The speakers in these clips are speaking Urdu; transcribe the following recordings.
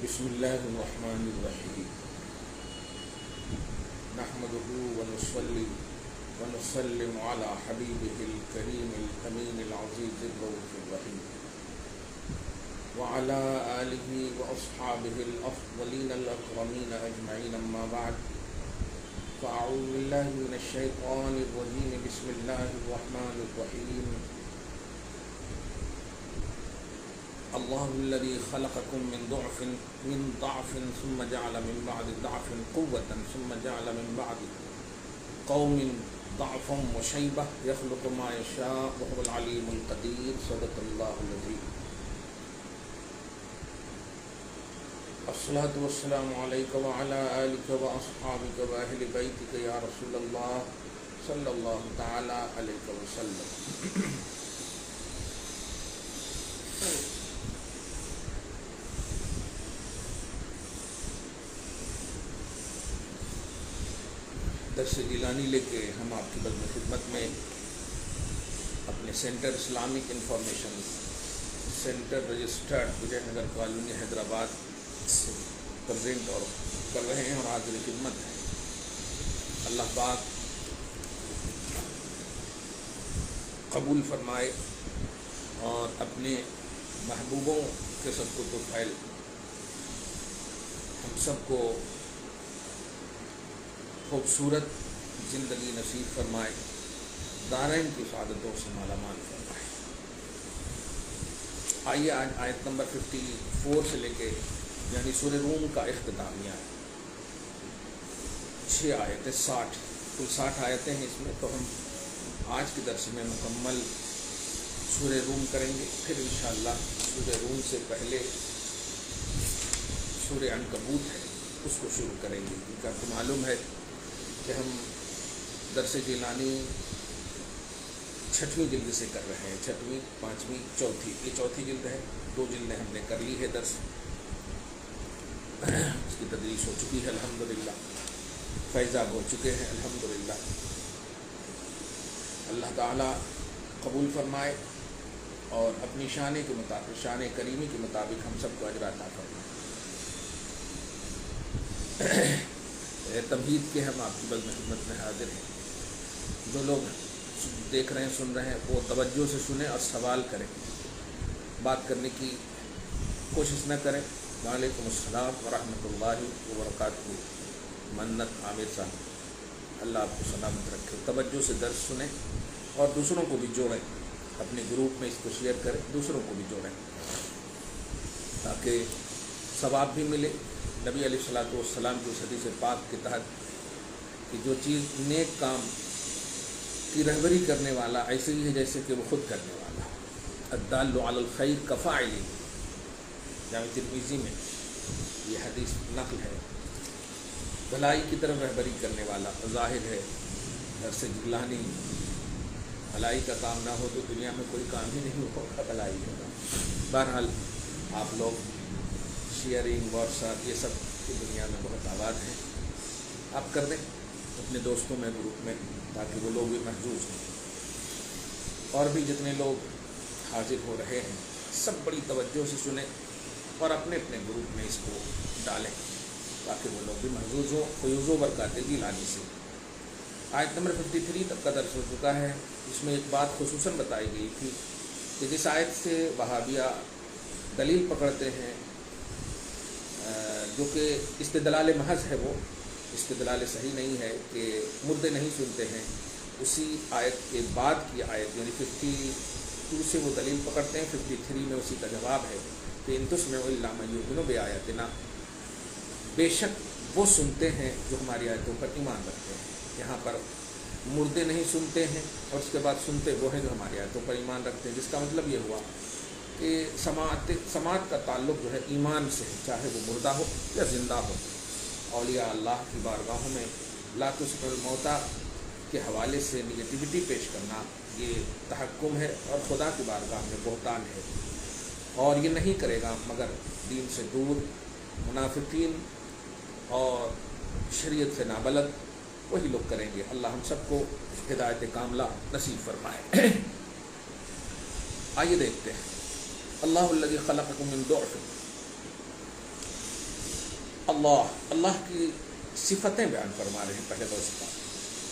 بسم الله الرحمن الرحيم نحمده ونصلي ونسلم على حبيبه الكريم الأمين العزيز الرؤوف الرحيم وعلى آله وأصحابه الأفضلين الأكرمين أجمعين أما بعد فأعوذ بالله من الشيطان الرجيم بسم الله الرحمن الرحيم الله الذي خلقكم من ضعف ثم جعل من بعد ضعف قوة ثم جعل من بعد قوم ضعفا وشيبة يخلق ما يشاء وهو العليم القدير صدق الله العظيم الصلاة والسلام عليك وعلى آلك وأصحابك وأهل بيتك يا رسول الله صلى الله تعالى عليك وسلم. درس گیلانی لے کے ہم آپ کی بزم خدمت میں اپنے centre Islamic information centre registered Vijay Nagar colony Hyderabad سے پریزنٹ اور کر رہے ہیں اور حاضر خدمت ہے. اللہ پاک قبول فرمائے اور اپنے محبوبوں کے سب کو تو فائل ہم سب کو خوبصورت زندگی نصیب فرمائے، دارین کی سعادتوں سے مالا مال فرمائے. آئیے آج آیت نمبر 54 سے لے کے یعنی سورہ روم کا اختتامیہ 6 آیتیں 60 کل 60 آیتیں ہیں اس میں. تو ہم آج کے درس میں مکمل سورہ روم کریں گے، پھر انشاءاللہ سورہ روم سے پہلے سورہ عنکبوت ہے اس کو شروع کریں گے، کیونکہ آپ کو معلوم ہے کہ ہم درس جیلانی 6ویں جلد سے کر رہے ہیں. 6ویں 5ویں 4تھی، یہ 4تھی جلد ہے. 2 جلدیں ہم نے کر لی ہے درس، اس کی تدریس ہو چکی ہے الحمدللہ، فیضاب ہو چکے ہیں الحمدللہ. اللہ تعالیٰ قبول فرمائے اور اپنی شان کے مطابق، شان کریمی کے مطابق ہم سب کو اجر عطا فرمائے. تمہید کے ہم آپ کی بزم خدمت میں حاضر ہیں. جو لوگ دیکھ رہے ہیں سن رہے ہیں وہ توجہ سے سنیں اور سوال کریں، بات کرنے کی کوشش نہ کریں. وعلیکم السلام ورحمۃ اللہ وبرکاتہ. منت عامر صاحب، اللہ آپ کو سلامت رکھے. توجہ سے درس سنیں اور دوسروں کو بھی جوڑیں، اپنے گروپ میں اس کو شیئر کریں، دوسروں کو بھی جوڑیں تاکہ ثواب بھی ملے. نبی علیہ الصلوۃ والسلام کی اس حدیث پاک کے تحت کہ جو چیز نیک کام کی رہبری کرنے والا ایسے ہی ہے جیسے کہ وہ خود کرنے والا. الدال علی الخیر کفاعل، جامع ترمذی میں یہ حدیث نقل ہے. بھلائی کی طرف رہبری کرنے والا ظاہر ہے درس جیلانی بھلائی کا کام نہ ہو تو دنیا میں کوئی کام ہی نہیں ہوگا بھلائی ہوگا. بہرحال آپ لوگ شیئرنگ واٹس ایپ یہ سب کی دنیا میں بہت آباد ہیں، آپ کر دیں اپنے دوستوں میں گروپ میں تاکہ وہ لوگ بھی محظوظ ہوں. اور بھی جتنے لوگ حاضر ہو رہے ہیں سب بڑی توجہ سے سنیں اور اپنے اپنے گروپ میں اس کو ڈالیں تاکہ وہ لوگ بھی محظوظ ہوں. فیوز و برکات جیلانی سے آیت نمبر 53 تک کا درس ہو چکا ہے. اس میں ایک بات خصوصاً بتائی گئی تھی کہ جس آیت سے وہابیہ دلیل پکڑتے ہیں جو کہ استدلال محض ہے، وہ استدلال صحیح نہیں ہے کہ مردے نہیں سنتے ہیں، اسی آیت کے بعد کی آیت یعنی 52 سے وہ دلیل پکڑتے ہیں. 53 میں اسی کا جواب ہے کہ ان تسمعوا الا من یؤمن بآیاتنا، بے شک وہ سنتے ہیں جو ہماری آیتوں پر ایمان رکھتے ہیں. یہاں پر مردے نہیں سنتے ہیں اور اس کے بعد سنتے وہ ہیں جو ہماری آیتوں پر ایمان رکھتے ہیں، جس کا مطلب یہ ہوا کہ سماعت کا تعلق جو ہے ایمان سے ہے، چاہے وہ مردہ ہو یا زندہ ہو. اولیاء اللہ کی بارگاہوں میں لا تسمع الموتیٰ کے حوالے سے نگیٹیوٹی پیش کرنا یہ تحکم ہے اور خدا کی بارگاہ میں بہتان ہے، اور یہ نہیں کرے گا مگر دین سے دور منافقین اور شریعت سے نابلد وہی لوگ کریں گے. اللہ ہم سب کو ہدایت کاملہ نصیب فرمائے. آئیے دیکھتے ہیں. اللہ الذی خلقکم من ضعف، اللہ کی صفتیں بیان فرما رہے ہیں پہلے دو صفات.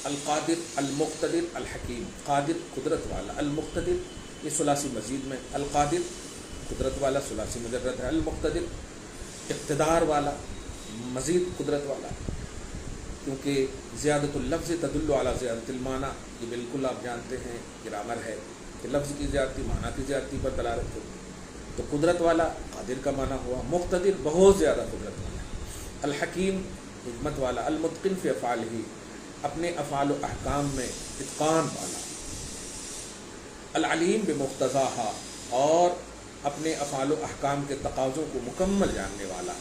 القادر، المقتدر، الحکیم. قادر قدرت والا، المقتدر یہ ثلاثی مزید میں، القادر قدرت والا ثلاثی مجرد ہے، المقتدر اقتدار والا مزید قدرت والا، کیونکہ زیادت اللفظ تدل علی زیادت المعنی، یہ بالکل آپ جانتے ہیں گرامر ہے کہ لفظ کی زیادتی معنی کی زیادتی پر دلالت ہوتی ہے. تو قدرت والا قادر کا معنی ہوا، مقتدر بہت زیادہ قدرت والا، الحکیم حکمت والا، المتقن فی افعالہ اپنے افعال و احکام میں اتقان والا، العلیم بمقتضاہا اور اپنے افعال و احکام کے تقاضوں کو مکمل جاننے والا.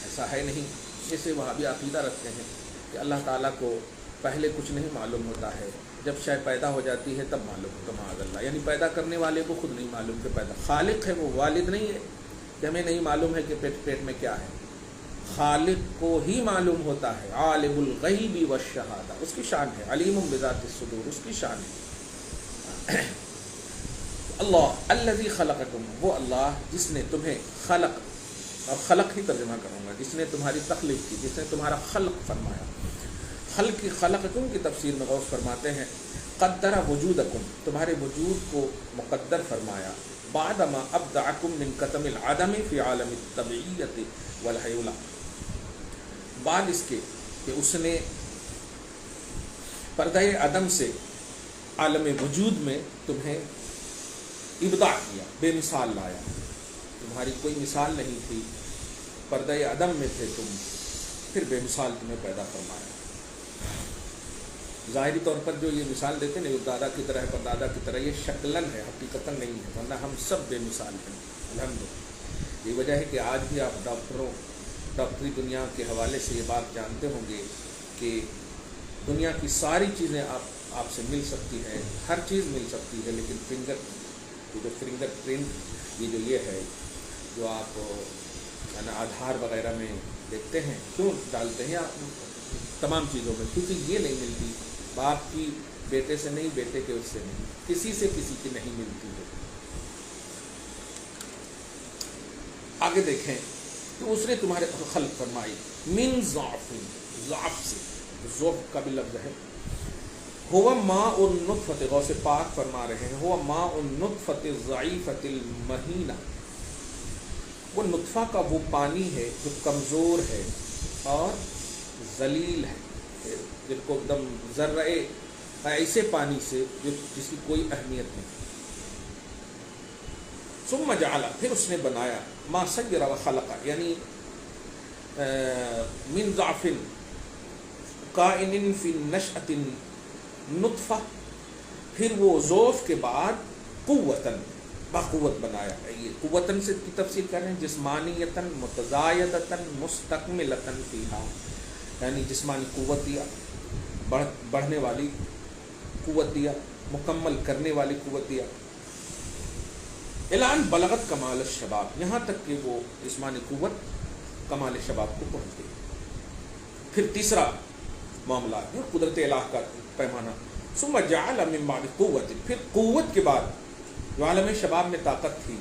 ایسا ہے نہیں جیسے وہابی عقیدہ رکھتے ہیں کہ اللہ تعالیٰ کو پہلے کچھ نہیں معلوم ہوتا ہے، جب شے پیدا ہو جاتی ہے تب معلوم ہوتا. معاذ اللہ، یعنی پیدا کرنے والے کو خود نہیں معلوم کہ پیدا، خالق ہے وہ، والد نہیں ہے کہ ہمیں نہیں معلوم ہے کہ پیٹ میں کیا ہے. خالق کو ہی معلوم ہوتا ہے، عالم الغیب والشہادہ اس کی شان ہے، علیم بذات الصدور اس کی شان ہے. اللہ الذی خلقکم، وہ اللہ جس نے تمہیں خلق، اور خلق ہی ترجمہ کروں گا، جس نے تمہاری تخلیق کی، جس نے تمہارا خلق فرمایا. خلقکم کی تفسیر میں غوث فرماتے ہیں قدر وجودکم، تمہارے وجود کو مقدر فرمایا، بعد ما ابدعکم من کتم العدم فی عالم الطبیعیت والحیولہ، بعد اس کے کہ اس نے پردہ عدم سے عالم وجود میں تمہیں ابداع کیا، بے مثال لایا. تمہاری کوئی مثال نہیں تھی، پردہ عدم میں تھے تم، پھر بے مثال تمہیں پیدا فرمایا. ظاہری طور پر جو یہ مثال دیتے ہیں دادا کی طرح پر دادا کی طرح، یہ شکلاً ہے، حقیقتاً نہیں ہے، ورنہ ہم سب بے مثال ہیں الحمدللہ. یہ وجہ ہے کہ آج بھی آپ ڈاکٹری دنیا کے حوالے سے یہ بات جانتے ہوں گے کہ دنیا کی ساری چیزیں آپ سے مل سکتی ہیں، ہر چیز مل سکتی ہے، لیکن فنگر پرنٹ یہ ہے جو آپ آدھار وغیرہ میں دیکھتے ہیں، کیوں ڈالتے ہیں آپ تمام چیزوں میں؟ کیونکہ یہ نہیں ملتی، باپ کی بیٹے سے نہیں، بیٹے کے اس سے نہیں، کسی سے کسی کی نہیں ملتی ہے. آگے دیکھیں تو اس نے تمہارے خلق فرمائی من ضعف، ضعف سے، ضعف کا بھی لفظ ہے. ہوا ماء النطفۃ، غوث پاک فرما رہے ہیں ہوا ماء النطفۃ الضعیفۃ المہینہ، وہ نطفہ کا وہ پانی ہے جو کمزور ہے اور ذلیل ہے، جن کو ایک دم ذرہ ایسے پانی سے جس کی کوئی اہمیت نہیں. ثم جعل، پھر اس نے بنایا، ما صیر و خلق، یعنی من ضعف کائن فی نشأۃ نطفہ، پھر وہ ضعف کے بعد قوتاً، باقوت بنایا. یہ قوتاً سے کی تفسیر کر رہے ہیں جسمانیتاً متزایدتاً مستکملتاً فیہا، یعنی جسمانی قوت دیا، بڑھنے والی قوت دیا، مکمل کرنے والی قوت دیا. اعلان بلغت کمال الشباب، یہاں تک کہ وہ جسمانی قوت کمال شباب کو پہنچ گئی. پھر تیسرا معاملہ ہے قدرت الہ کا پیمانہ. ثم جعل من بعد قوت، پھر قوت کے بعد جو عالم شباب میں طاقت تھی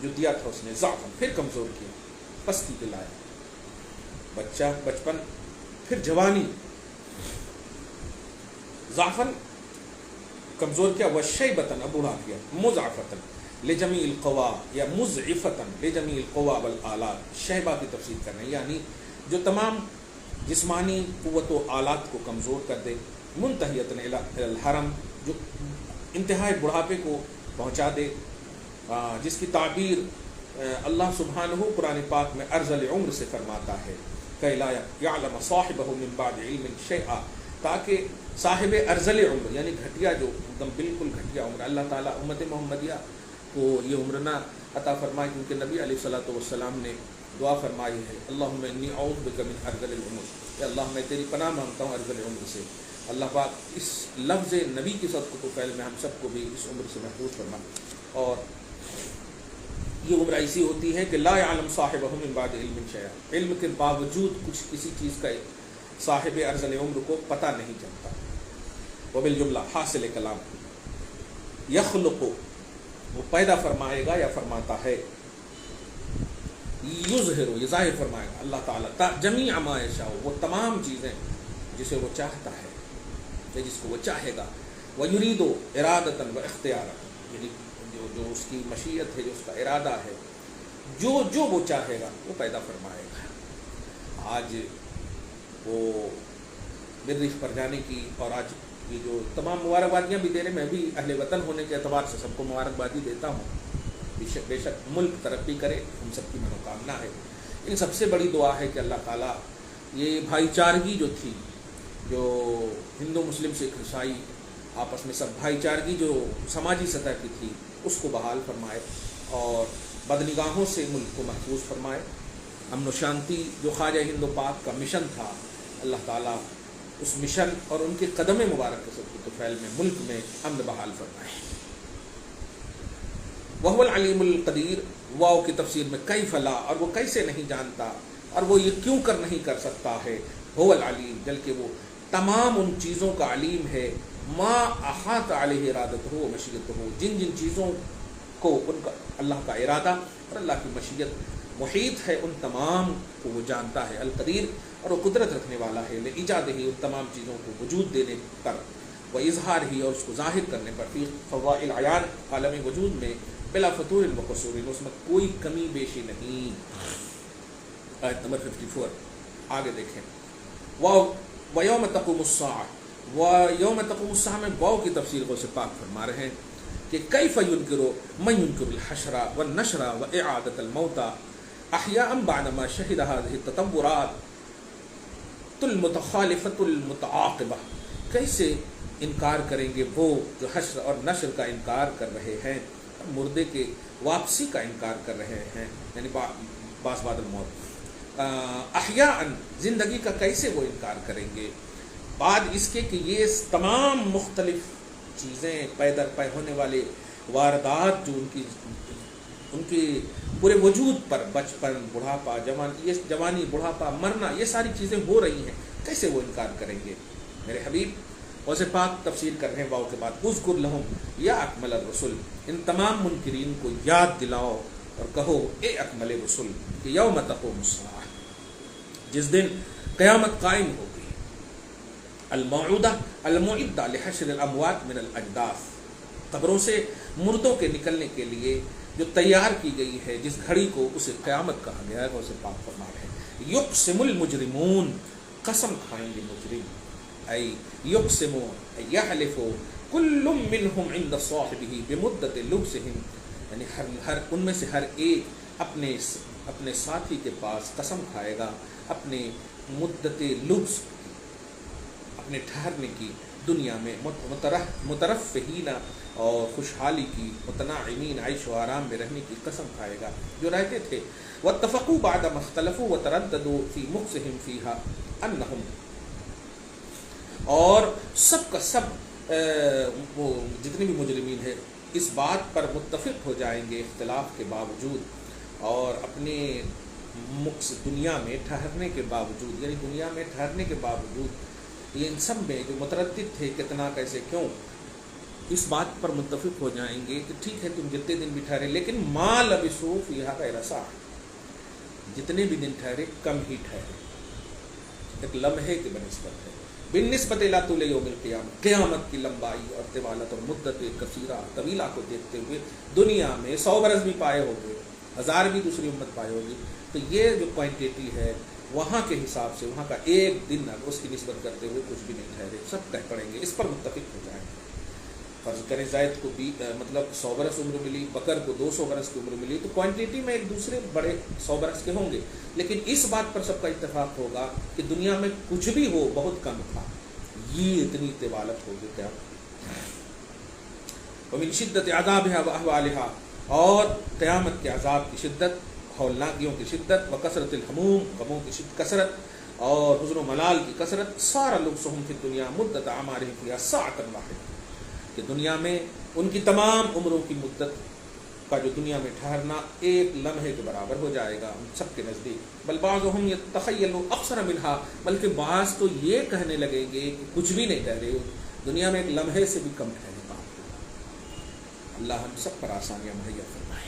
جو دیا تھا اس نے، ضعف، پھر کمزور کیا، پستی پہ لایا، بچہ، بچپن، پھر جوانی، ضعفاً کمزور کیا، وشیبتاً اب بوڑھا کیا، مضعفتاً لجمیع القوا یا مضعفتاً لجمیع القوا والآلات. شیبہ کی تفسیر کر رہے ہیں یعنی جو تمام جسمانی قوت و آلات کو کمزور کر دے، منتہیتاً الی الحرم، جو انتہائی بڑھاپے کو پہنچا دے، جس کی تعبیر اللہ سبحانہ قرآن پاک میں ارذل عمر سے فرماتا ہے کہ لا یعلم صاحبہ من بعد علم شیئا، تاکہ صاحب ارذل عمر یعنی گھٹیا، جو ایک دم بالکل گھٹیا عمر، اللہ تعالیٰ امت محمدیہ کو یہ عمر نہ عطا فرمائے، کیونکہ نبی علیہ الصلوۃ والسلام نے دعا فرمائی ہے اللہم انی اعوذ بک من ارذل العمر، کہ اللہ میں تیری پناہ مانگتا ہوں ارذل عمر سے. اللہ پاک اس لفظ نبی کی صدقہ تو فعل میں ہم سب کو بھی اس عمر سے محفوظ فرمائے. اور یہ عمر ایسی ہوتی ہے کہ لا یعلم صاحبہ من بعد علم شیئا، علم کے باوجود کچھ کسی چیز کا صاحب ارذل عمر کو پتہ نہیں چلتا. وبالجملہ حاصل کلام یخلق، وہ پیدا فرمائے گا یا فرماتا ہے، یظہر یہ ظاہر فرمائے گا اللہ تعالیٰ جمیع ما یشاء وہ تمام چیزیں جسے وہ چاہتا ہے یا جس کو وہ چاہے گا، وَيُرِيدُ إِرَادَةً وَإِخْتِيَارًا یعنی جو اس کی مشیت ہے، جو اس کا ارادہ ہے، جو وہ چاہے گا وہ پیدا فرمائے گا۔ آج وہ مریخ پر جانے کی اور آج یہ جو تمام مبارکبادیاں بھی دے رہے، میں بھی اہل وطن ہونے کے اعتبار سے سب کو مبارکبادی دیتا ہوں، بے شک ملک ترقی کرے، ہم سب کی منوکامنا ہے۔ ان سب سے بڑی دعا ہے کہ اللہ تعالیٰ یہ بھائی چارگی جو تھی، جو ہندو مسلم سکھ عیسائی آپس میں سب بھائی چارگی جو سماجی سطح کی تھی اس کو بحال فرمائے اور بدنگاہوں سے ملک کو محفوظ فرمائے۔ امن و شانتی جو خواجہ ہند و پاک کا مشن تھا، اللہ تعالیٰ اس مشن اور ان کے قدم مبارک کے سب کے فعل میں ملک میں امن بحال فرمائے۔ وَهُوَ الْعَلِيمُ الْقَدِيرُ واو کی تفسیر میں کیف لا، اور وہ کیسے نہیں جانتا اور وہ یہ کیوں کر نہیں کر سکتا ہے، هو العلیم بلکہ وہ تمام ان چیزوں کا علیم ہے، ما احاط علیہ ارادتہ و مشیتہ جن جن چیزوں کو ان کا اللہ کا ارادہ اور اللہ کی مشیت محیط ہے ان تمام کو وہ جانتا ہے۔ القدیر اور وہ قدرت رکھنے والا ہے، لایجادہ ان تمام چیزوں کو وجود دینے پر، و اظہار ہی اور اس کو ظاہر کرنے پر، فی فضاء العیان عالم وجود میں، بلا فطور و قصور اس میں کوئی کمی بیشی نہیں۔ آیت نمبر 54 آگے دیکھیں۔ وَيَوْمَ تَقُومُ السَّاعَةُ وَيَوْمَ تَقُومُ السَّاعَةُ میں واو کی تفسیر کو سے پاک فرما رہے ہیں کہ کیف ينکر من ينکر الحشر والنشر وإعادة الموتى احیاء بعد ما شهد هذه التطورات المتخالفة المتعاقبة، کیسے انکار کریں گے وہ جو حشر اور نشر کا انکار کر رہے ہیں، مردے کے واپسی کا انکار کر رہے ہیں، یعنی باس بعد الموت، احیاء زندگی کا کیسے وہ انکار کریں گے بعد اس کے کہ یہ تمام مختلف چیزیں پے در پے ہونے والے واردات جو ان کی پورے وجود پر، بچپن، بڑھاپا، جوانی، بڑھاپا، مرنا، یہ ساری چیزیں ہو رہی ہیں، کیسے وہ انکار کریں گے۔ میرے حبیب ویسے پاک تفسیر کر رہے ہیں واو کے بعد، اذکر لہم یا اکمل الرسل، ان تمام منکرین کو یاد دلاؤ اور کہو اے اکمل رسل کہ یوم تقوم الساعہ جس دن قیامت قائم ہوگی، المعدہ لحشر الاموات من الاجداث قبروں سے مردوں کے نکلنے کے لیے جو تیار کی گئی ہے، جس گھڑی کو اسے قیامت کہا گیا ہے، وہ اسے پاک فرما رہے ہیں۔ یقسم المجرمون قسم کھائیں گے مجرم، ای یقسم یحلف کل منہم عند صاحبہ بمدت لبسہم، یعنی ہر ان میں سے ہر ایک اپنے ساتھی کے پاس قسم کھائے گا اپنے مدت لبس، اپنے ٹھہرنے کی، دنیا میں مترفہین اور خوشحالی کی، متناعمین عیش و آرام میں رہنے کی قسم کھائے گا جو رہتے تھے۔ واتفقوا بعد ما اختلفوا وترددوا فی مخصہم فیہا انہم، اور سب کا سب وہ جتنے بھی مجرمین ہیں اس بات پر متفق ہو جائیں گے اختلاف کے باوجود اور اپنے دنیا میں ٹھہرنے کے باوجود، یعنی دنیا میں ٹھہرنے کے باوجود یہ ان سب میں جو متردد تھے کتنا کیسے کیوں، اس بات پر متفق ہو جائیں گے کہ ٹھیک ہے تم جتنے دن بھی ٹھہرے، لیکن ما لبثوا فیہا غیر ساعۃ، جتنے بھی دن ٹھہرے کم ہی ٹھہرے، ایک لمحے کے بنسبت ہے، بالنسبت الی طول یوم القیامہ، قیامت کی لمبائی اور طوالت اور مدت کثیرہ طویلہ کو دیکھتے ہوئے دنیا میں 100 برس بھی پائے ہوں گے، 1000 بھی دوسری امت پائے ہوگی، تو یہ جو کوانٹیٹی ہے وہاں کے حساب سے وہاں کا ایک دن اس کی نسبت کرتے ہوئے کچھ بھی نہیں ٹھہرے، سب کہہ پڑیں گے، اس پر متفق ہو جائیں گے۔ فرض کریں زید کو 100 برس عمر ملی، بکر کو 200 برس کی عمر ملی، تو کوانٹیٹی میں ایک دوسرے بڑے 100 برس کے ہوں گے، لیکن اس بات پر سب کا اتفاق ہوگا کہ دنیا میں کچھ بھی ہو بہت کم تھا، یہ اتنی طوالت ہوگی کیا۔ ومن شدت عذابها واحوالها، اور قیامت کے عذاب کی شدت، ہولناکیوں کی شدت، وکثرت الہموم، غموں کی کثرت، اور حزن و ملال کی کثرت، سارا لبسہم فی الدنیا مدت اعمارہم فیہا ساعۃ واحدہ، کہ دنیا میں ان کی تمام عمروں کی مدت کا جو دنیا میں ٹھہرنا ایک لمحے کے برابر ہو جائے گا ان سب کے نزدیک۔ بل بعضهم یتخیل اکثر منها، بلکہ بعض تو یہ کہنے لگیں گے کہ کچھ بھی نہیں ٹھہرے، دنیا میں ایک لمحے سے بھی کم ٹھہرے بات۔ اللہ ہم سب پر آسانیاں مہیا فرمائے۔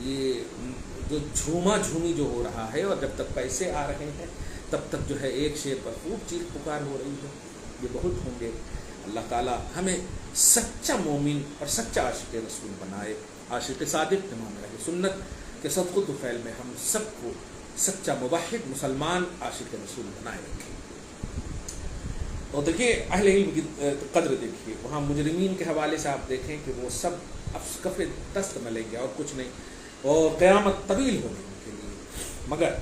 یہ جو جھوما جھومی جو ہو رہا ہے، اور جب تک پیسے آ رہے ہیں تب تک جو ہے ایک شعر پر خوب چیخ پکار ہو رہی ہے، یہ بہت ہوں گے۔ اللہ تعالیٰ ہمیں سچا مومن اور سچا عاشق رسول بنائے، عاشق صادق امام اہل سنت کے صدق و طفیل میں ہم سب کو سچا موحد مسلمان عاشق رسول بنائے رکھے۔ اور دیکھیے اہل علم کی قدر دیکھیے، وہاں مجرمین کے حوالے سے آپ دیکھیں کہ وہ سب کف دست ملیں گے اور کچھ نہیں، اور قیامت طویل ہوگی ان کے لیے، مگر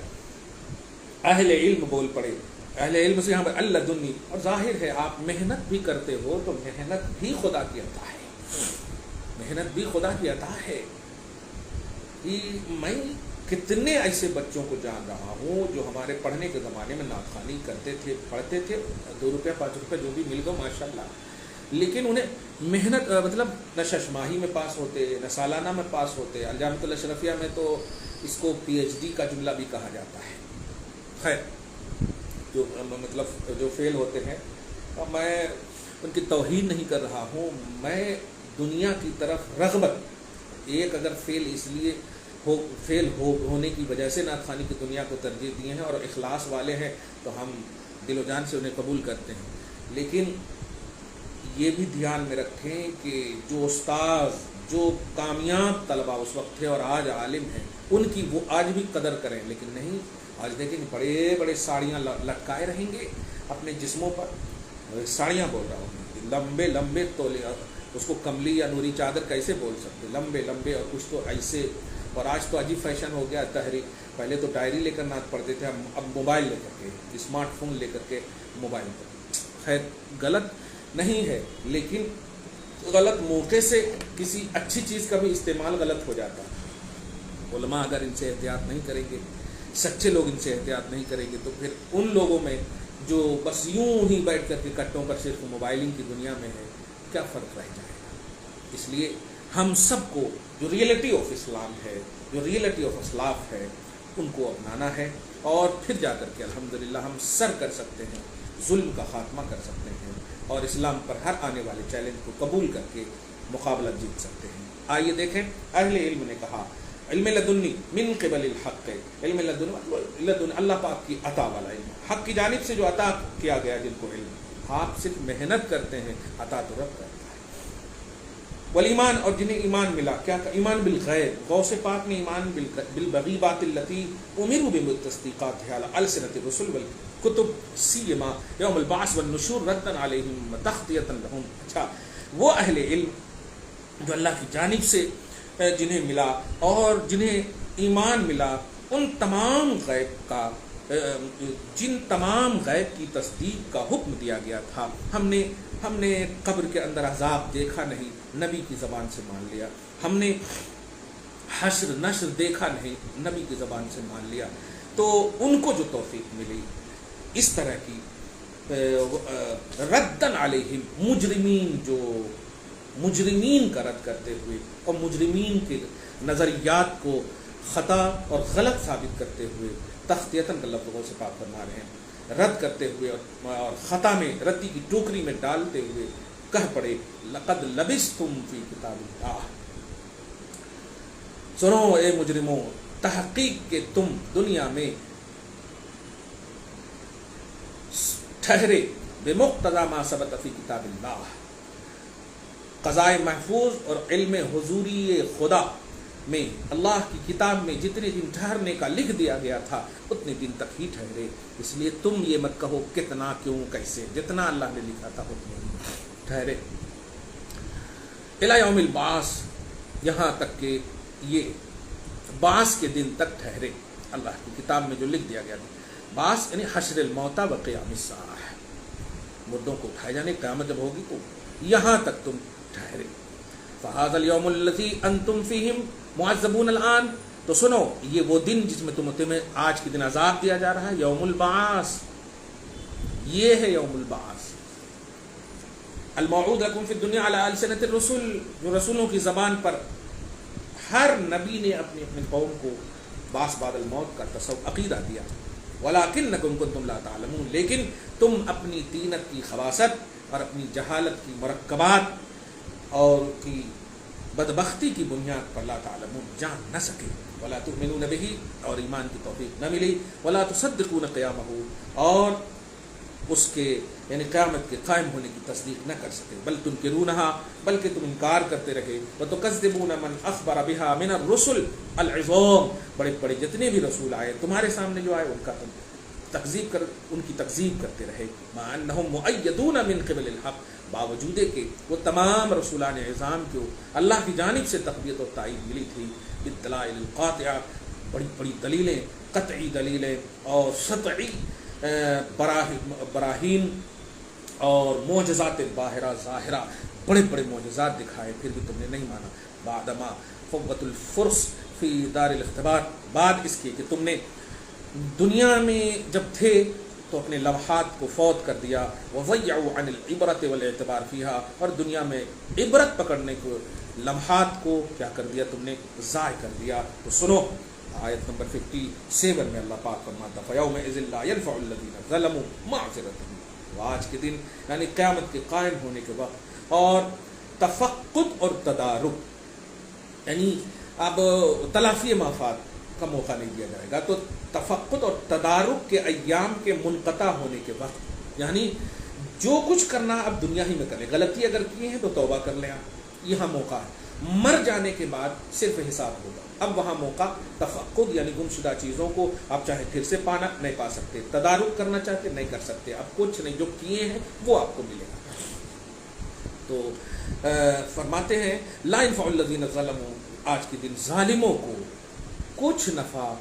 اہل علم بول پڑے۔ اہل علم سے یہاں پر اللہ دنی، اور ظاہر ہے آپ محنت بھی کرتے ہو تو محنت بھی خدا کی عطا ہے، محنت بھی خدا کی عطا ہے۔ کہ میں کتنے ایسے بچوں کو جان رہا ہوں جو ہمارے پڑھنے کے زمانے میں ناخوانی کرتے تھے، پڑھتے تھے، 2 روپیہ 5 روپیہ جو بھی مل گئے ماشاءاللہ، لیکن انہیں محنت مطلب نہ ششماہی میں پاس ہوتے، نہ سالانہ میں پاس ہوتے، الجامعۃ الاشرفیہ میں تو اس کو PhD کا جملہ بھی کہا جاتا ہے۔ خیر، جو مطلب جو فیل ہوتے ہیں، میں ان کی توہین نہیں کر رہا ہوں، میں دنیا کی طرف رغبت، ایک اگر فیل اس لیے ہونے کی وجہ سے نعت کی دنیا کو ترجیح دیے ہیں اور اخلاص والے ہیں تو ہم دل و جان سے انہیں قبول کرتے ہیں، لیکن یہ بھی دھیان میں رکھیں کہ جو استاذ، جو کامیاب طلباء اس وقت تھے اور آج عالم ہیں، ان کی وہ آج بھی قدر کریں، لیکن نہیں آج دیکھیں بڑے بڑے ساڑیاں لٹکائے رہیں گے اپنے جسموں پر، ساڑیاں بول رہا ہوں، لمبے لمبے تولے، اس کو کملی یا نوری چادر کیسے بول سکتے، لمبے لمبے، اور کچھ تو ایسے، اور آج تو عجیب فیشن ہو گیا تحریک، پہلے تو ڈائری لے کر نعت پڑھتے تھے، اب موبائل لے کر کے، اسمارٹ فون لے کر کے موبائل پر۔ خیر غلط نہیں ہے، لیکن غلط موقع سے کسی اچھی چیز کا بھی استعمال غلط ہو جاتا ہے۔ علماء اگر ان سے احتیاط نہیں کریں گے، سچے لوگ ان سے احتیاط نہیں کریں گے، تو پھر ان لوگوں میں جو بس یوں ہی بیٹھ کر کے کٹوں پر صرف موبائلنگ کی دنیا میں ہے، کیا فرق رہ جائے گا؟ اس لیے ہم سب کو جو ریئلٹی آف اسلام ہے، جو ریئلٹی آف اسلاف ہے، ان کو اپنانا ہے، اور پھر جا کر کے الحمدللہ ہم سر کر سکتے ہیں، ظلم کا خاتمہ کر سکتے ہیں، اور اسلام پر ہر آنے والے چیلنج کو قبول کر کے مقابلہ جیت سکتے ہیں۔ آئیے دیکھیں، اہل علم نے کہا علم لدنی من قبل الحق، علم لدن اللہ پاک کی عطا والا علم، حق کی جانب سے جو عطا کیا گیا جن کو علم، آپ صرف محنت کرتے ہیں، عطا تو رب کرتا ہے۔ والایمان، اور جنہیں ایمان ملا، کیا ایمان بالغیب، غوث پاک نے ایمان بالبغیبات التی امروا بتصدیقاتها علی السنۃ الرسل والکتب سیما یوم البعث والنشور ردا علیہم وتخطیۃ لهم۔ اچھا، وہ اہل علم جو اللہ کی جانب سے جنہیں ملا اور جنہیں ایمان ملا، ان تمام غیب کا، جن تمام غیب کی تصدیق کا حکم دیا گیا تھا، ہم نے قبر کے اندر عذاب دیکھا نہیں، نبی کی زبان سے مان لیا، ہم نے حشر نشر دیکھا نہیں، نبی کی زبان سے مان لیا، تو ان کو جو توفیق ملی اس طرح کی ردن علیہم، مجرمین کا رد کرتے ہوئے اور مجرمین کے نظریات کو خطا اور غلط ثابت کرتے ہوئے، تخطیتاً کا لفظ سے پاک فرما رہے ہیں، رد کرتے ہوئے اور خطا میں ردی کی ٹوکری میں ڈالتے ہوئے کہہ پڑے لقد لبثتم فی کتاب اللہ، سنو اے مجرموں، تحقیق کہ تم دنیا میں ٹھہرے بمقتضی ما ثبت فی کتاب اللہ، قضائے محفوظ اور علم حضوری خدا میں اللہ کی کتاب میں جتنے دن ٹھہرنے کا لکھ دیا گیا تھا اتنے دن تک ہی ٹھہرے، اس لیے تم یہ مت کہو کتنا، کیوں، کیسے، جتنا اللہ نے لکھا تھا اتنے دن ٹھہرے۔ الی یوم البعث، یہاں تک کہ یہ بعث کے دن تک ٹھہرے، اللہ کی کتاب میں جو لکھ دیا گیا تھا۔ بعث یعنی حشر الموتى و قیام الساعہ، مردوں کو اٹھائے جانے، قیامت جب ہوگی تو یہاں تک تم ٹھہرے۔ فہذا اليوم الذی انتم فیہ معذبون الآن، تو سنو یہ وہ دن جس میں تمہیں آج کے دن عذاب دیا جا رہا ہے، یوم البعث، یہ ہے یوم البعث، الموعود لکم فی الدنیا علی السنۃ الرسل، جو رسولوں کی زبان پر ہر نبی نے اپنی قوم کو بعث بعد الموت کا عقیدہ دیا، ولکنکم کنتم لا تعلمون، لیکن تم اپنی طینت کی خباثت اور اپنی جہالت کی مرکبات اور کی بدبختی کی بنیاد پر لا تعلمون جان نہ سکے، ولا تؤمنون به اور ایمان کی توفیق نہ ملی، ولا تصدقون قیامہ اور اس کے یعنی قیامت کے قائم ہونے کی تصدیق نہ کر سکے، بل تنکرونہا بلکہ تم انکار کرتے رہے، وتکذبون من اخبر بها من الرسل العظام بڑے بڑے جتنے بھی رسول آئے تمہارے سامنے جو آئے ان کا تم ان کی تکذیب کرتے رہے، مع انہم مؤیدون من قبل الحق باوجود کہ وہ تمام رسولان اعظام کو اللہ کی جانب سے تقویت اور تائید ملی تھی، بالدلائل القاطعہ بڑی بڑی دلیلیں، قطعی دلیلیں اور سطعی براہین اور معجزات باہرہ ظاہرہ، بڑے بڑے معجزات دکھائے، پھر بھی تم نے نہیں مانا، بعدما فوت الفرس فی دار الاختبار بعد اس کے کہ تم نے دنیا میں جب تھے تو اپنے لمحات کو فوت کر دیا، وضیعوا عن العبرۃ والاعتبار فیہا اور دنیا میں عبرت پکڑنے کو لمحات کو کیا کر دیا تم نے ضائع کر دیا۔ تو سنو آیت نمبر 57 میں اللہ پاک فرماتا فَيَوْمَئِذٍ لَا يَنفَعُ الَّذِينَ ظَلَمُوا مَعْذِرَتُهُمْ، آج کے دن یعنی قیامت کے قائم ہونے کے وقت اور تفقد اور تدارک یعنی اب تلافی مفاد کا موقع نہیں دیا جائے گا، تو تفقد اور تدارک کے ایام کے منقطع ہونے کے وقت یعنی جو کچھ کرنا اب دنیا ہی میں کریں، غلطی اگر کیے ہیں تو توبہ کر لیں، یہاں موقع ہے، مر جانے کے بعد صرف حساب ہوگا، اب وہاں موقع تفقد یعنی گمشدہ چیزوں کو آپ چاہے پھر سے پانا نہیں پا سکتے، تدارک کرنا چاہتے نہیں کر سکتے، اب کچھ نہیں جو کیے ہیں وہ آپ کو ملے گا۔ تو فرماتے ہیں لا ينفع الذين ظلموا، آج کے دن ظالموں کو کچھ نفع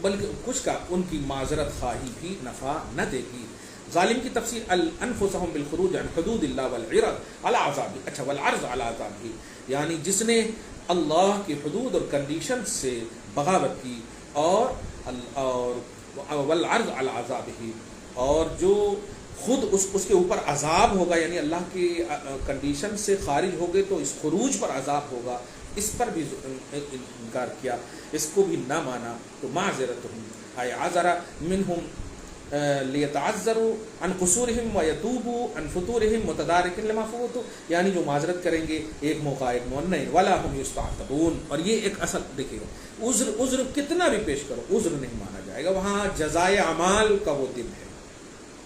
بلکہ کچھ کا ان کی معذرت خواہی بھی نفع نہ دے گی۔ ظالم کی تفسیر انفسهم بالخروج عن حدود اللہ والعرض على عذاب، اچھا والعرض على عذاب یعنی جس نے اللہ کی حدود اور کنڈیشن سے بغاوت کی اور والعرض على عذابہ اور جو خود اس کے اوپر عذاب ہوگا یعنی اللہ کی کنڈیشن سے خارج ہو گئے تو اس خروج پر عذاب ہوگا، اس پر بھی انکار کیا، اس کو بھی نہ مانا، تو معذرتهم اے عذر منہم لیتعذروا عن قصورهم ويتوبوا عن فطورهم متدارکا لما فوتوا یعنی جو معذرت کریں گے ایک موقع ایک معنی ولا هم یستعتبون، اور یہ ایک اصل دیکھیے عذر کتنا بھی پیش کرو عذر نہیں مانا جائے گا، وہاں جزائے اعمال کا وہ دن ہے،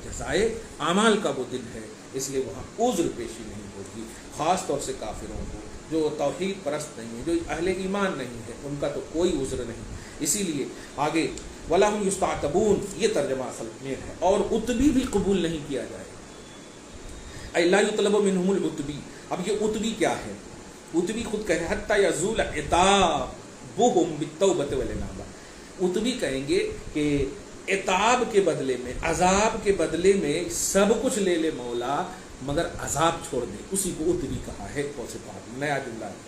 جزائے اعمال کا وہ دن ہے، اس لیے وہاں عذر پیشی نہیں ہوگی، خاص طور سے کافروں کو جو توحید پرست نہیں ہے، جو اہل ایمان نہیں ہے، ان کا تو کوئی عذر نہیں، اسی لیے آگے وَلَا هُمْ يُسْتَعْتَبُونَ یہ ترجمہ اصل میں ہے، اور عتبی بھی قبول نہیں کیا جائے گا، اَيْ لَا يُطْلَبُ مِنْهُمُ الْعُتْبِي، اب یہ عتبی کیا ہے؟ عتبی خود کہے حَتَّى يَزُولَ عِتَابُهُمْ بِالتَّوْبَةِ وَالْإِنَابَةِ، عتبی کہیں گے کہ عتاب کے بدلے میں عذاب کے بدلے میں سب کچھ لے لے مولا مگر عذاب چھوڑ دے، اسی کو عتبی کہا ہے، کون سے پاک نیا جملہ ہے،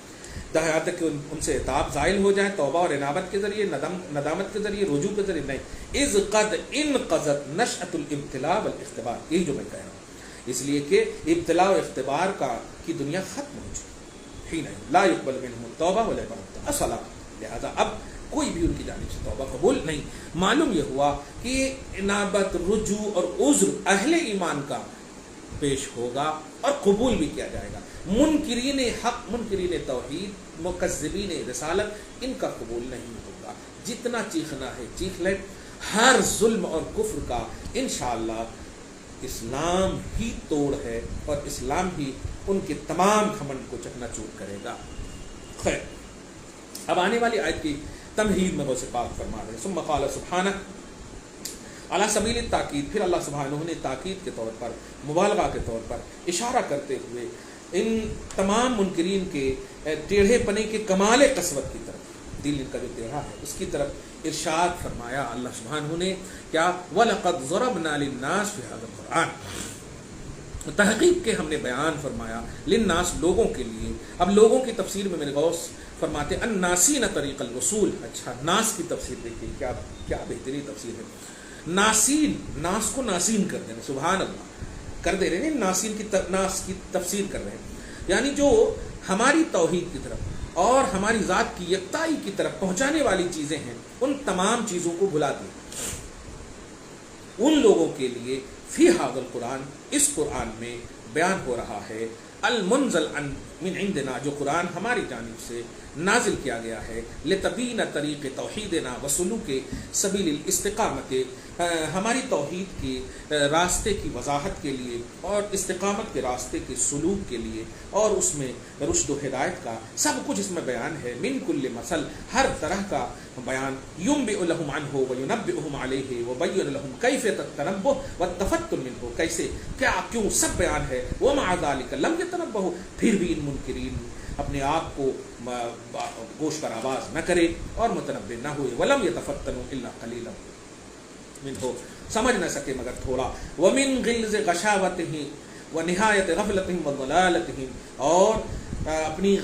یہاں تک کہ ان سے عتاب زائل ہو جائے توبہ اور انابت کے ذریعے، ندامت کے ذریعے، رجوع کے ذریعے نہیں، اذ قد انقضت نشأۃ الابتلاء والاختبار، یہی جو میں کہہ رہا ہوں، اس لیے کہ ابتلاء و اختبار کی دنیا ختم ہو چکی، ہی نہیں لا يقبل منهم التوبہ ولا يقبل الصلاۃ، لہذا اب کوئی بھی ان کی جانب سے توبہ قبول نہیں۔ معلوم یہ ہوا کہ انابت، رجوع اور عذر اہل ایمان کا پیش ہوگا اور قبول بھی کیا جائے گا، منکرین حق، منکرین توحید، مکذبین رسالت ان کا قبول نہیں ہوگا، جتنا چیخنا ہے چیخ لیں، ہر ظلم اور کفر کا انشاءاللہ اسلام ہی توڑ ہے اور اسلام ہی ان کے تمام گھمنڈ کو چکنا چور کرے گا۔ خیر، اب آنے والی آیت کی تمہید میں غوث پاک فرما رہے ہیں ثم قال سبحانہ علی سبیل التاکید، پھر اللہ سبحانہ نے تاکید کے طور پر، مبالغہ کے طور پر اشارہ کرتے ہوئے ان تمام منکرین کے ٹیڑھے پنے کے کمال قسوت کی طرف، دل ان کا جو ٹیڑھا ہے اس کی طرف ارشاد فرمایا اللہ سبحانہ نے کیا وَلَقَدْ ضَرَبْنَا لِلنَّاسِ فِي هَذَا الْقُرْآنِ، تحقیق کے ہم نے بیان فرمایا للناس لوگوں کے لیے۔ اب لوگوں کی تفسیر میں میرے غوث فرماتے الناسین طریق الوصول، اچھا ناس کی تفسیر دیکھیے کیا بہترین تفسیر ہے، ناسین، ناس کو ناسین کر دینا، سبحان اللہ کر دے رہے ہیں، ناسین کی ناس کی تفسیر کر رہے ہیں، یعنی جو ہماری توحید کی طرف اور ہماری ذات کی یکتائی کی طرف پہنچانے والی چیزیں ہیں ان تمام چیزوں کو بھلا دیں، ان لوگوں کے لیے فی ھذا القرآن، اس قرآن میں بیان ہو رہا ہے المنزل من عندنا، جو قرآن ہماری جانب سے نازل کیا گیا ہے، لتبین طریق توحیدنا وسلوک سبیل الاستقامت، ہماری توحید کے راستے کی وضاحت کے لیے اور استقامت کے راستے کے سلوک کے لیے، اور اس میں رشد و ہدایت کا سب کچھ اس میں بیان ہے، من کل مثل، ہر طرح کا بیان، ينبئ لهم عنه وينبئهم عليه وبين لهم كيف التنبه والتفتن منه، کیسے کیا کیوں سب بیان ہے، ومع ذلك لم يتنبهوا، پھر بھی ان منکرین اپنے آپ کو گوش پر آواز نہ کرے اور متنبہ نہ ہوئے، ولم يتفتنوا الا قليلا منه، سمجھ نہ سکے مگر تھوڑا، ومن غلظ غشاوتهم ونہایت غفلتهم وضلالتهم، اور اپنی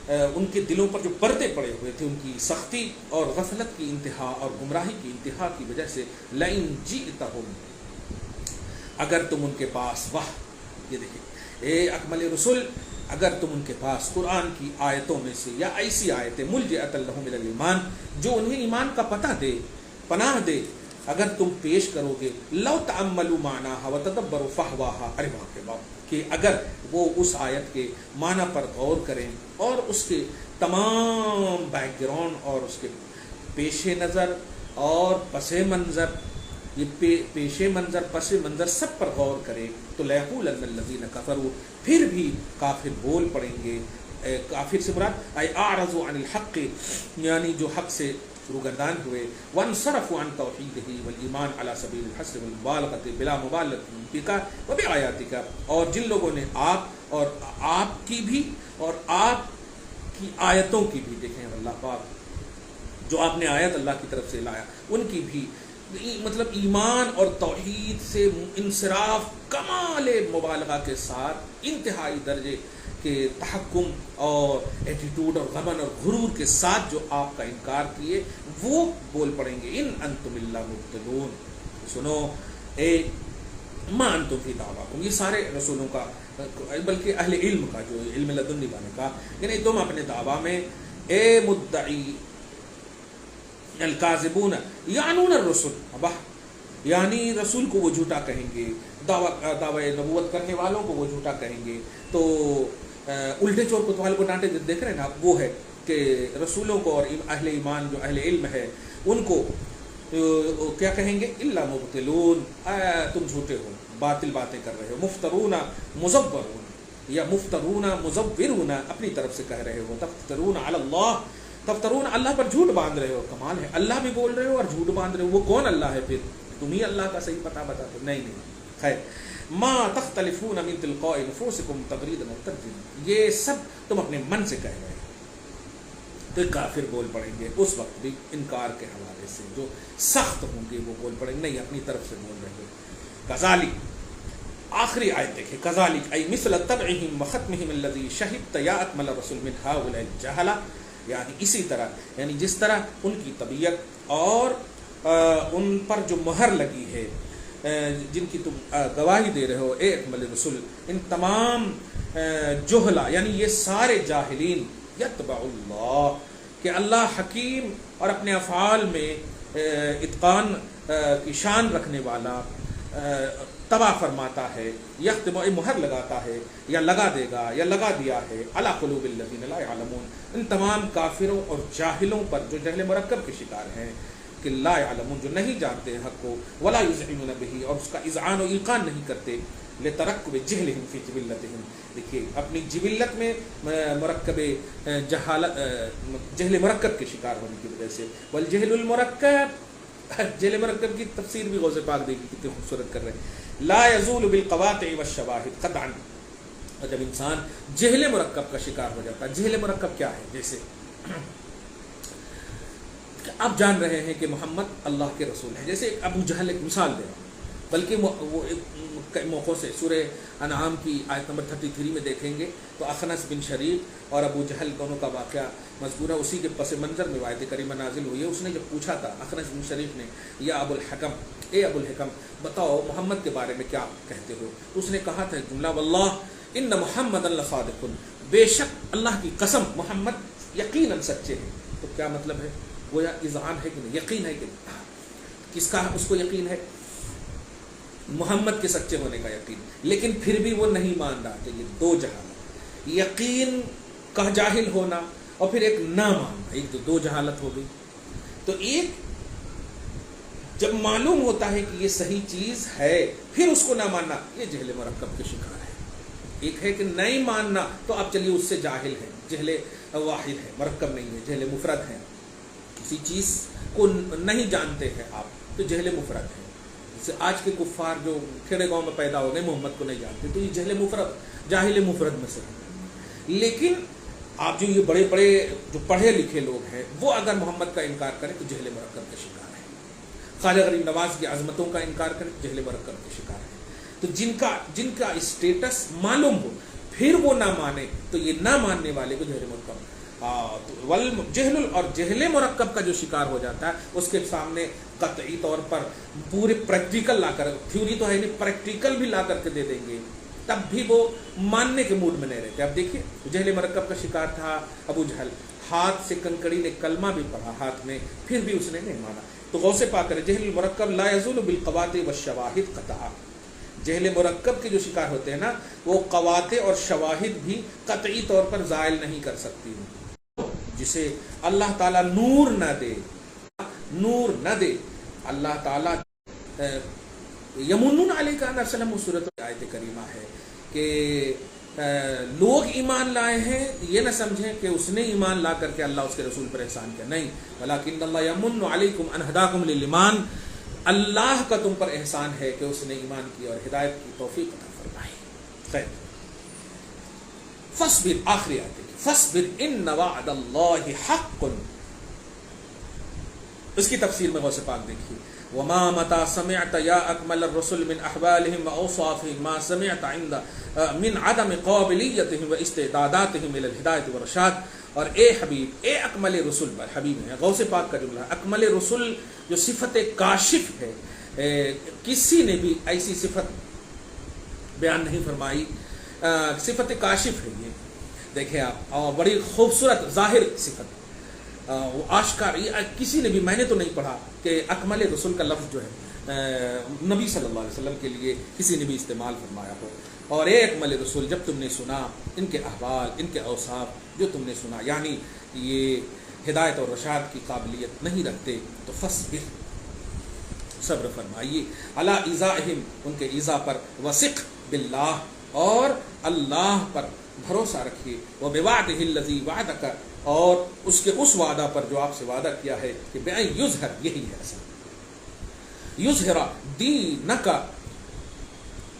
ان کے دلوں پر جو پردے پڑے ہوئے تھے، ان کی سختی اور غفلت کی انتہا اور گمراہی کی انتہا کی وجہ سے، لئن جئتہم، اگر تم ان کے پاس، واہ یہ دیکھیں اے اکمل رسول، اگر تم ان کے پاس قرآن کی آیتوں میں سے یا ایسی آیتیں ملجئۃ لہم الی الایمان، جو انہیں ایمان کا پتہ دے، پناہ دے، اگر تم پیش کرو گے، لو تعملوا معناها وتدبروا فحواها، ارے باپ رے باپ، کہ اگر وہ اس آیت کے معنی پر غور کریں اور اس کے تمام بیک گراؤنڈ اور اس کے پیش نظر اور پس منظر، یہ پیش منظر پس منظر سب پر غور کریں، تو لیقولن الذین کفروا، پھر بھی کافر بول پڑیں گے، کافر سے مراد ای اعرضوا عن الحق، یعنی جو حق سے روگردان ہوئے، وانصرفوا عن توحیدہ والایمان علی سبیل الحصر والمبالغۃ بلا مبالغۃ فیک وبآیاتک، اور جن لوگوں نے آپ کی بھی اور آپ کی آیتوں کی بھی، دیکھیں اللہ پاک جو آپ نے آیت اللہ کی طرف سے لایا ان کی بھی، مطلب ایمان اور توحید سے انصراف کمال مبالغہ کے ساتھ، انتہائی درجے کے تحکم اور ایٹیٹیوڈ اور غمن اور غرور کے ساتھ جو آپ کا انکار کیے، وہ بول پڑیں گے، ان انتم الا مبتلون، سنو اے ما انتم فی دعواکم، یہ سارے رسولوں کا بلکہ اہل علم کا، جو علم لدنی بانے کا، یعنی تم اپنے دعویٰ میں، اے مدعی الکاذبون یعنون الرسل، ابا یعنی رسول کو وہ جھوٹا کہیں گے، دعوی نبوت کرنے والوں کو وہ جھوٹا کہیں گے، تو الٹے چور کوتوال کو ڈانٹے دیکھ رہے ہیں نا، وہ ہے کہ رسولوں کو اور اہل ایمان جو اہل علم ہے ان کو کیا کہیں گے، الا مبتلون، تم جھوٹے ہو، باطل باتیں کر رہے ہو، مفترون مزورون، یا مفترون مزورون، اپنی طرف سے کہہ رہے ہو، تفترون علی اللہ، تفترون اللہ پر جھوٹ باندھ رہے ہو، کمال ہے، اللہ بھی بول رہے ہو اور جھوٹ باندھ رہے ہو، وہ کون اللہ ہے پھر، تم ہی اللہ کا صحیح پتہ بتا دو، نہیں، خیر، ما تختلفون من تلقاء نفوسکم تغریدا وترجیلا، یہ سب تم اپنے من سے کہہ رہے ہو، تو کافر بول پڑیں گے اس وقت بھی انکار کے حوالے سے، جو سخت ہوں گے وہ بول پڑیں گے، نہیں اپنی طرف سے بول رہے ہو، کذالک، آخری آیت دیکھیں، کذالک ای مثل طبعہم وختمہم الذی شہدت یا اکمل رسول من ہؤلاء الجہلہ، یعنی اسی طرح، یعنی جس طرح ان کی طبیعت اور ان پر جو مہر لگی ہے، جن کی تم گواہی دے رہے ہو اے اکمل رسول، ان تمام جہلا، یعنی یہ سارے جاہلین، یتبع اللہ، کہ اللہ حکیم اور اپنے افعال میں اتقان کی شان رکھنے والا، تباہ فرماتا ہے، یختم، مہر لگاتا ہے، یا لگا دے گا، یا لگا دیا ہے، علی قلوب الذین لا یعلمون، ان تمام کافروں اور جاہلوں پر جو جہل مرکب کے شکار ہیں، کہ لا یعلمون، جو نہیں جانتے ہیں حق کو، ولا یذعنون بہ، اور اس کا اذعان و ایقان نہیں کرتے، لترکب جہلہم فی جبلتہم، دیکھیے اپنی جبلت میں مرکب جہل مرکب کے شکار ہونے کی وجہ سے، والجہل المرکب، جہل مرکب کی تفسیر بھی غوث پاک دیکھی کتنی خوبصورت کر رہے ہیں، لا یزول بالقواطع والشواہد قطعا، اور جب انسان جہل مرکب کا شکار ہو جاتا ہے، جہل مرکب کیا ہے، جیسے آپ جان رہے ہیں کہ محمد اللہ کے رسول ہیں، جیسے ابو جہل، ایک مثال دے رہا ہوں، بلکہ وہ کئی موقعوں سے سورہ انعام کی آیت نمبر 33 میں دیکھیں گے تو اخنس بن شریک اور ابو جہل دونوں کا واقعہ مذکور ہے، اسی کے پس منظر میں آیت کریمہ نازل ہوئی ہے۔ اس نے جب پوچھا تھا اخنس بن شریک نے، یا ابو الحکم، اے ابو الحکم بتاؤ محمد کے بارے میں کیا کہتے ہو، تو اس نے کہا تھا جملہ، واللہ ان محمد لصادق، بے شک اللہ کی قسم محمد یقیناً سچے ہیں۔ تو کیا مطلب ہے، گویا اذعان ہے کہ نہیں، یقین ہے کہ نہیں، کس کا اس کو یقین ہے، محمد کے سچے ہونے کا یقین، لیکن پھر بھی وہ نہیں مان رہا. تو یہ دو جہالت، یقین کا جاہل ہونا اور پھر ایک نہ ماننا، ایک دو جہالت ہو گئی. تو ایک جب معلوم ہوتا ہے کہ یہ صحیح چیز ہے پھر اس کو نہ ماننا، یہ جہل مرکب کے شکار ہے. ایک ہے کہ نہیں ماننا تو آپ چلیے اس سے جاہل ہے، جہل واحد ہے، مرکب نہیں ہے، جہل مفرد ہے. کسی چیز کو نہیں جانتے ہیں آپ تو جہل مفرد ہے. جیسے آج کے کفار جو کھیڑے گاؤں میں پیدا ہو گئے محمد کو نہیں جانتے تو یہ جہل مفرد، جاہل مفرد میں سے. لیکن آپ جو یہ بڑے بڑے جو پڑھے لکھے لوگ ہیں وہ اگر محمد کا انکار کریں تو جہل مرکب کے شکار ہیں. خواجہ غریب نواز کی عظمتوں کا انکار کریں تو جہل مرکب کے شکار ہیں. تو جن کا اسٹیٹس معلوم ہو پھر وہ نہ مانے تو یہ نہ ماننے والے کو جہل مرکب جہل اور جہل مرکب کا جو شکار ہو جاتا ہے اس کے سامنے قطعی طور پر پورے پریکٹیکل لا کر، تھیوری تو ہے نہیں، پریکٹیکل بھی لا کر کے دے دیں گے تب بھی وہ ماننے کے موڈ میں نہیں رہتے. اب دیکھیے جہل مرکب کا شکار تھا ابو جہل، ہاتھ سے کنکڑی نے کلمہ بھی پڑھا ہاتھ میں پھر بھی اس نے نہیں مانا. تو غوث پاک کرے جہل مرکب لا یزول بالقواطع والشواہد قطعا. جہل مرکب کے جو شکار ہوتے ہیں نا وہ قواطع اور شواہد بھی قطعی طور پر زائل نہیں کر سکتی. جسے اللہ تعالیٰ نور نہ دے اللہ تعالیٰ یمنون علیک ان ارسلہ سورۃ آیت کریمہ ہے کہ لوگ ایمان لائے ہیں، یہ نہ سمجھیں کہ اس نے ایمان لا کر کے اللہ اس کے رسول پر احسان کیا، نہیں، ولکن اللہ یمن علیکم ان ہداکم للایمان، اللہ کا تم پر احسان ہے کہ اس نے ایمان کی اور ہدایت کی توفیق عطا فرمائی. خیر، فاصبر، آخری آیت فاصبر ان وعد اللہ حق. اس کی تفسیر میں غوث پاک دیکھیے، وما متى سمعت یا اکمل الرسل من احوالهم واوصافهم ما سمعت عند من عدم قابلیتهم واستعداداتهم الى الہدایۃ والرشاد. اور اے حبیب، اے اکمل رسول، حبیب ہے غوث پاک کا جملہ، اکمل رسول جو صفت کاشف ہے، کسی نے بھی ایسی صفت بیان نہیں فرمائی. صفت کاشف ہے یہ، دیکھیں آپ، اور بڑی خوبصورت ظاہر صفت، آشکار، کسی نے بھی، میں نے تو نہیں پڑھا کہ اکمل رسول کا لفظ جو ہے نبی صلی اللہ علیہ وسلم کے لیے کسی نے بھی استعمال فرمایا ہو. اور اے اکمل رسول، جب تم نے سنا ان کے احوال، ان کے اوصاف جو تم نے سنا، یعنی یہ ہدایت اور رشاد کی قابلیت نہیں رکھتے، تو فصبر، صبر فرمائیے، علی ایذائہم، ان کے ایذا پر، وثق باللہ، اور اللہ پر بھروسہ رکھیے، وبوعدہ الذی وعدک، اور اس کے اس وعدہ پر جو آپ سے وعدہ کیا ہے کہ بأن یظہر، یہی ہے اصل، یظہر دینک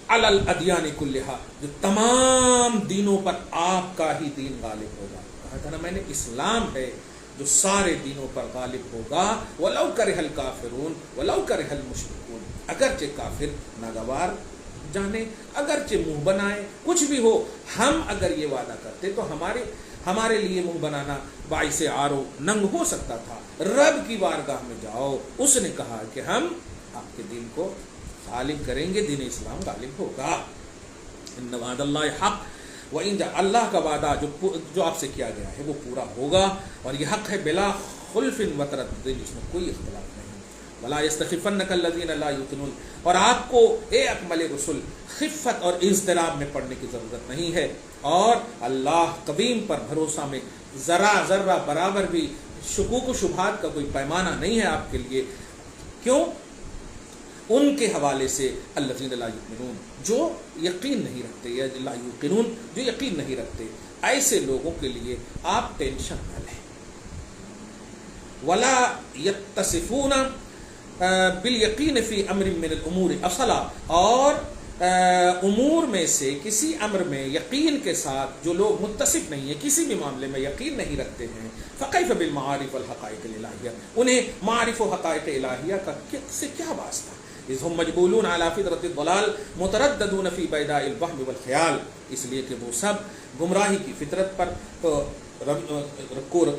علی الادیان کلہا، جو تمام دینوں پر آپ کا ہی دین غالب ہوگا. کہا تھا نا میں نے، اسلام ہے جو سارے دینوں پر غالب ہوگا. ولو کرہ الکافرون ولو کرہ المشرکون، اگرچہ کافر ناگوار جانے، اگرچہ منہ بنائے، کچھ بھی ہو، ہم اگر یہ وعدہ کرتے تو ہمارے لیے منہ بنانا باعث عار و ننگ ہو سکتا تھا. رب کی بارگاہ میں جاؤ، اس نے کہا کہ ہم آپ کے دین کو غالب کریں گے، دین اسلام غالب ہوگا. ان وعد اللہ حق، وان اللہ کا وعدہ جو آپ سے کیا گیا ہے وہ پورا ہوگا، اور یہ حق ہے بلا خلف و تردد، اس میں کوئی اختلاف نہیں. ولا یستخفنک الذین لا یوقنون، اور آپ کو اے اکمل رسول خفت اور اضطراب میں پڑنے کی ضرورت نہیں ہے، اور اللہ قدیم پر بھروسہ میں ذرہ برابر بھی شکوک و شبہات کا کوئی پیمانہ نہیں ہے آپ کے لیے. کیوں؟ ان کے حوالے سے الذین لا یؤمنون، جو یقین نہیں رکھتے، یا لا یوقنون، جو یقین نہیں رکھتے، ایسے لوگوں کے لیے آپ ٹینشن نہ لیں. ولا یتصفون بالیقین فی امر من الامور اصلا، اور امور میں سے کسی امر میں یقین کے ساتھ جو لوگ متصف نہیں ہیں، کسی بھی معاملے میں یقین نہیں رکھتے ہیں، فکیف بالمعارف والحقائق الالہیہ، انہیں معارف و حقائق الہیہ کا سے کیا واسطہ؟ اذ ہم مجبولون علی فطرۃ الضلال مترددون فی بیداء الوہم والخیال، اس لیے کہ وہ سب گمراہی کی فطرت پر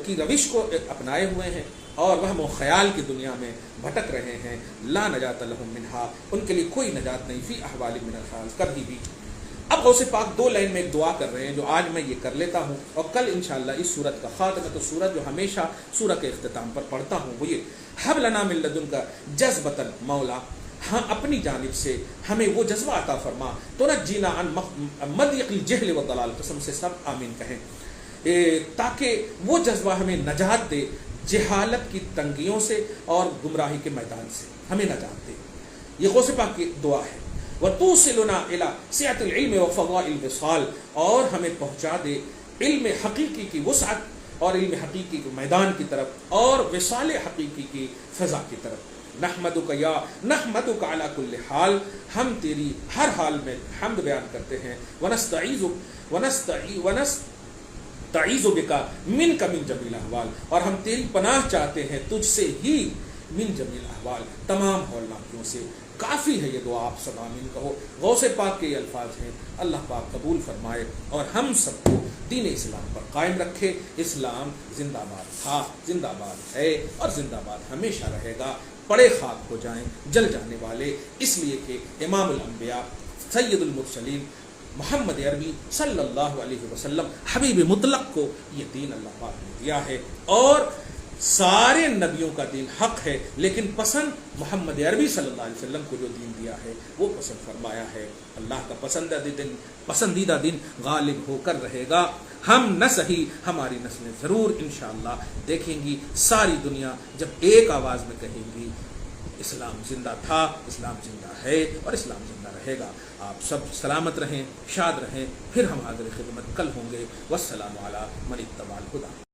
کی روش کو اپنائے ہوئے ہیں اور وہم و خیال کی دنیا میں بھٹک رہے ہیں. لا نجات لہم منہا، ان کے لیے کوئی نجات نہیں، فی احوال من الحال، کبھی بھی. اب غوث پاک 2 لائن میں ایک دعا کر رہے ہیں جو آج میں یہ کر لیتا ہوں، اور کل انشاءاللہ اس سورت کا خاتمہ، تو سورت جو ہمیشہ سورہ کے اختتام پر پڑھتا ہوں وہ یہ، حب لنا من لدنک جذبۃ مولا، ہاں اپنی جانب سے ہمیں وہ جذبہ عطا فرما تو نجینا عن مضیق الجہل والضلال، قسم سے سب آمین کہیں، تاکہ وہ جذبہ ہمیں نجات دے جہالت کی تنگیوں سے اور گمراہی کے میدان سے، ہمیں نجات دے۔ یہ غوث پاک کی دعا ہے۔ وَتُوصِلُنَا إِلَى سِعَةِ الْعِلْمِ وَفَضَائِلِ الْوِصَالِ، اور ہمیں پہنچا دے علم حقیقی کی وسعت اور علم حقیقی کے میدان کی طرف اور وصال حقیقی کی فضا کی طرف۔ نحمدک یا نحمدک علی کل حال، ہم تیری ہر حال میں حمد بیان کرتے ہیں۔ ونستعیذ بک منک من جمیل الاحوال، اور ہم تیری پناہ چاہتے ہیں تجھ سے ہی، من جمیل الاحوال، تمام ہولناکیوں سے۔ کافی ہے یہ دعا، آپ سب آمین کہو۔ غوث پاک کے یہ الفاظ ہیں، اللہ پاک قبول فرمائے اور ہم سب کو دین اسلام پر قائم رکھے۔ اسلام زندہ باد تھا، زندہ باد ہے اور زندہ باد ہمیشہ رہے گا۔ پڑے خاک ہو جائیں جل جانے والے، اس لیے کہ امام الانبیاء سید المرسلین محمد عربی صلی اللہ علیہ وسلم حبیب مطلق کو یہ دین اللہ پاک نے دیا ہے، اور سارے نبیوں کا دین حق ہے، لیکن پسند محمد عربی صلی اللہ علیہ وسلم کو جو دین دیا ہے وہ پسند فرمایا ہے۔ اللہ کا پسندیدہ دین غالب ہو کر رہے گا۔ ہم نہ صحیح، ہماری نسلیں ضرور انشاءاللہ دیکھیں گی، ساری دنیا جب ایک آواز میں کہیں گی اسلام زندہ تھا، اسلام زندہ ہے اور اسلام زندہ رہے گا۔ آپ سب سلامت رہیں، شاد رہیں، پھر ہم حاضر خدمت کل ہوں گے۔ والسلام علی من اتبع الہدی۔